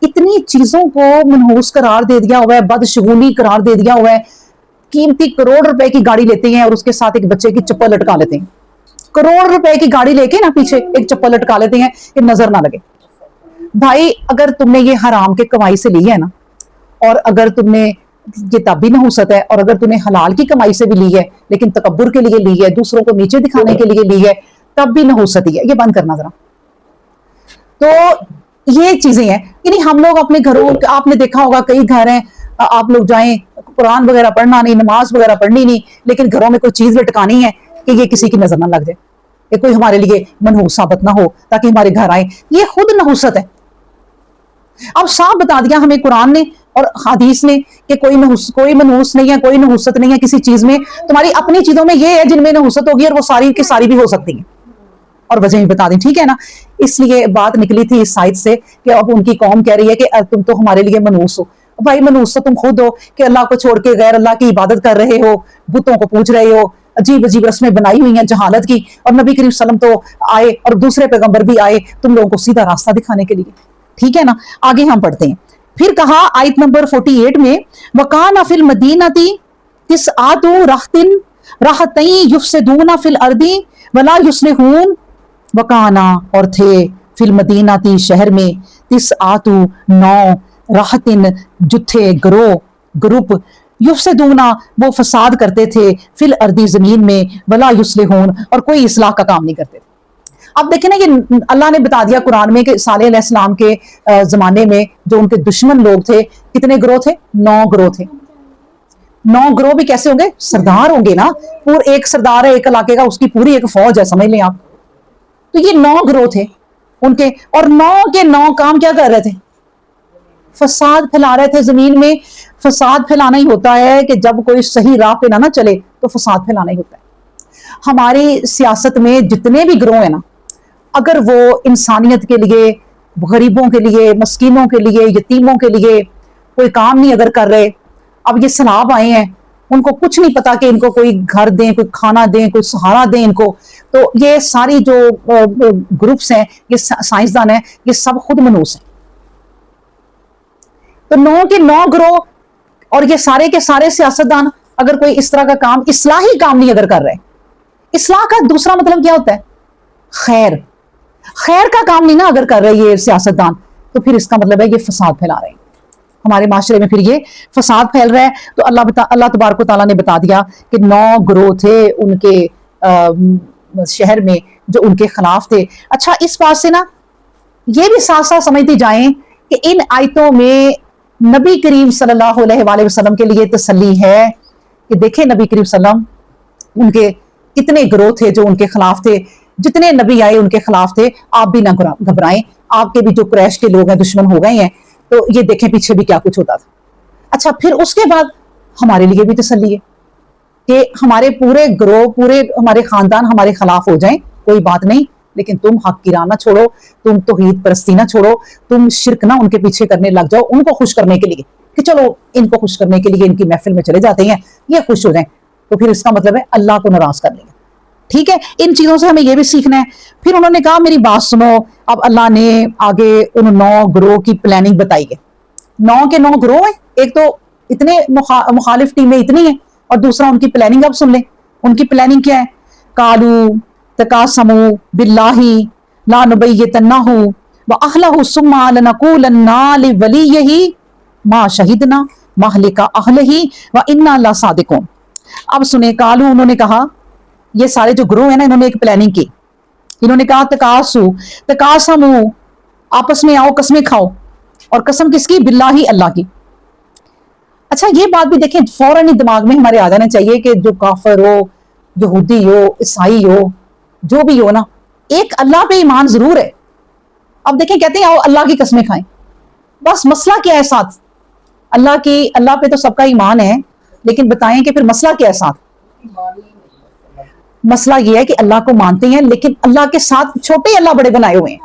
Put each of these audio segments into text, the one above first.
اتنی چیزوں کو منحوس قرار دے دیا ہوا ہے, بدشگونی قرار دے دیا ہوا ہے. قیمتی کروڑ روپے کی گاڑی لیتے ہیں اور اس کے ساتھ ایک بچے کی چپل لٹکا لیتے ہیں. کروڑ روپے کی گاڑی لے کے نا پیچھے ایک چپل لٹکا لیتے ہیں کہ نظر نہ لگے. بھائی اگر تم نے یہ حرام کے کمائی سے لی ہے نا, اور اگر تم نے یہ تب بھی نحوست ہے, اور اگر تم نے حلال کی کمائی سے بھی لی ہے لیکن تکبر کے لیے لی ہے, دوسروں کو نیچے دکھانے کے لیے لی ہے, تب بھی نحوست ہی ہے. یہ بند کرنا ذرا. تو یہ چیزیں ہیں. یعنی ہم لوگ اپنے گھروں, آپ نے دیکھا ہوگا کئی گھر ہیں, آپ لوگ جائیں, قرآن وغیرہ پڑھنا نہیں, نماز وغیرہ پڑھنی نہیں, لیکن گھروں میں کوئی چیز لٹکانی ہے کہ یہ کسی کی نظر نہ لگ جائے, کہ کوئی ہمارے لیے منحوس ثابت نہ ہو تاکہ ہمارے گھر آئے. یہ خود نحوست ہے. اب صاف بتا دیا ہمیں قرآن نے اور حدیث نے کہ کوئی منحوس نہیں ہے, کوئی نحوست نہیں ہے کسی چیز میں. تمہاری اپنی چیزوں میں یہ ہے جن میں نحوست ہوگی, اور وہ ساری کی ساری بھی ہو سکتی ہیں, اور وجہ بھی بتا دیں, ٹھیک ہے نا. اس لیے بات نکلی تھی اس سائٹ سے کہ اب ان کی قوم کہہ رہی ہے کہ تم تو ہمارے لیے منحوس ہو. بھائی منحوس تو تم خود ہو کہ اللہ کو چھوڑ کے غیر اللہ کی عبادت کر رہے ہو, بتوں کو پوچھ رہے ہو, عجیب عجیب رسمیں بنائی ہوئی ہیں جہالت کی, اور نبی کریم صلی اللہ علیہ وسلم تو آئے اور دوسرے پیغمبر بھی آئے تم لوگوں کو سیدھا راستہ دکھانے کے لیے. ٹھیک ہے نا. آگے ہم پڑھتے ہیں. پھر کہا آیت نمبر 48 میں, وَقَانَ فِي الْمَدِينَةِ تِسْعَةُ رَهْطٍ يُفْسِدُونَ فِي الْأَرْضِ وَلَا يُصْلِحُونَ. وَقَانَ اور تھے, فِي الْمَدِينَةِ شہر میں, 9 راحتن جتھے گروپ, یفسدون وہ فساد کرتے تھے, فی الارض زمین میں, ولا یصلحون اور کوئی اصلاح کا کام نہیں کرتے تھے. اب دیکھیں نا, یہ اللہ نے بتا دیا قرآن میں کہ صالح علیہ السلام کے زمانے میں جو ان کے دشمن لوگ تھے, کتنے گروہ تھے؟ 9 گروہ تھے. 9 گروہ بھی کیسے ہوں گے؟ سردار ہوں گے نا. ایک سردار ہے ایک علاقے کا, اس کی پوری ایک فوج ہے, سمجھ لیں آپ. تو یہ 9 گروہ تھے ان کے, اور 9 کے 9 کام کیا کر رہے تھے؟ فساد پھیلا رہے تھے زمین میں. فساد پھیلانا ہی ہوتا ہے کہ جب کوئی صحیح راہ پہ نہ چلے تو فساد پھیلانا ہی ہوتا ہے. ہماری سیاست میں جتنے بھی گروہ ہیں نا, اگر وہ انسانیت کے لیے, غریبوں کے لیے, مسکینوں کے لیے, یتیموں کے لیے کوئی کام نہیں اگر کر رہے, اب یہ سیلاب آئے ہیں, ان کو کچھ نہیں پتا کہ ان کو کوئی گھر دیں, کوئی کھانا دیں, کوئی سہارا دیں ان کو. تو یہ ساری جو گروپس ہیں, یہ سائنسدان ہیں, یہ سب خود منحوس ہیں. تو 9 کے 9 گروہ, اور یہ سارے کے سارے سیاستدان اگر کوئی اس طرح کا کام, اصلاحی کام نہیں اگر کر رہے. اصلاح کا دوسرا مطلب کیا ہوتا ہے؟ خیر کا کام نہیں نا اگر کر رہے یہ سیاستدان, تو پھر اس کا مطلب ہے یہ فساد پھیلا رہے ہیں ہمارے معاشرے میں. پھر یہ فساد پھیل رہا ہے. تو اللہ تبارک و تعالیٰ نے بتا دیا کہ 9 گروہ تھے ان کے شہر میں جو ان کے خلاف تھے. اچھا, اس بات سے نا یہ بھی ساتھ ساتھ سمجھتے جائیں کہ ان آیتوں میں نبی کریم صلی اللہ علیہ وآلہ وسلم کے لیے تسلی ہے کہ دیکھیں نبی کریم صلی اللہ علیہ وسلم, ان کے کتنے گروہ تھے جو ان کے خلاف تھے, جتنے نبی آئے ان کے خلاف تھے. آپ بھی نہ گھبرائیں, آپ کے بھی جو قریش کے لوگ ہیں دشمن ہو گئے ہیں, تو یہ دیکھیں پیچھے بھی کیا کچھ ہوتا تھا. اچھا, پھر اس کے بعد ہمارے لیے بھی تسلی ہے کہ ہمارے پورے گروہ, پورے ہمارے خاندان ہمارے خلاف ہو جائیں, کوئی بات نہیں, لیکن تم حق کی راہ نہ چھوڑو, تم توحید پرستی نہ چھوڑو, تم شرک نہ ان کے پیچھے کرنے لگ جاؤ ان کو خوش کرنے کے لیے, کہ چلو ان کو خوش کرنے کے لیے ان کی محفل میں چلے جاتے ہیں, یہ خوش ہو جائیں. تو پھر اس کا مطلب ہے اللہ کو ناراض کر لیں گے. ٹھیک ہے, ان چیزوں سے ہمیں یہ بھی سیکھنا ہے. پھر انہوں نے کہا میری بات سنو. اب اللہ نے آگے ان 9 گروہ کی پلاننگ بتائی ہے. 9 کے 9 گروہ ہیں, ایک تو اتنے مخالف ٹیمیں اتنی ہیں, اور دوسرا ان کی پلاننگ. اب سن لیں ان کی پلاننگ کیا ہے. قالو تقاسموا باللہ لا نبیتنہ واہلہ ثم لنقولن لولیہ ما شہدنا مہلک اہلہ وانا لصادقون. اب سنیں, قالو انہوں نے کہا, یہ سارے جو گروہ ہیں نا, انہوں نے ایک پلاننگ کی. انہوں نے کہا تقاسموا, آپس میں آؤ قسمیں کھاؤ, اور قسم کس کی؟ باللہ, اللہ کی. اچھا, یہ بات بھی دیکھیں فوراً ہی دماغ میں ہمارے آ جانا چاہیے کہ جو کافر ہو, یہودی ہو, عیسائی ہو, جو بھی ہو نا, ایک اللہ پہ ایمان ضرور ہے. اب دیکھیں کہتے ہیں آؤ اللہ کی قسمیں کھائیں, بس مسئلہ کیا ہے ساتھ؟ اللہ پہ تو سب کا ایمان ہے, لیکن بتائیں کہ پھر مسئلہ کیا ہے ساتھ؟ مسئلہ یہ ہے کہ اللہ کو مانتے ہیں, لیکن اللہ کے ساتھ چھوٹے اللہ بڑے بنائے ہوئے ہیں.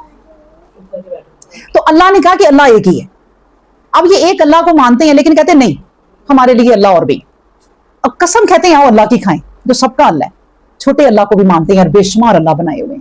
تو اللہ نے کہا کہ اللہ ایک ہی ہے. اب یہ ایک اللہ کو مانتے ہیں, لیکن کہتے ہیں نہیں ہمارے لیے اللہ اور بھی. اب قسم کہتے ہیں آؤ اللہ کی کھائیں, جو سب کا اللہ ہے. چھوٹے اللہ کو بھی مانتے ہیں اور بے شمار اللہ بنائے ہوئے ہیں.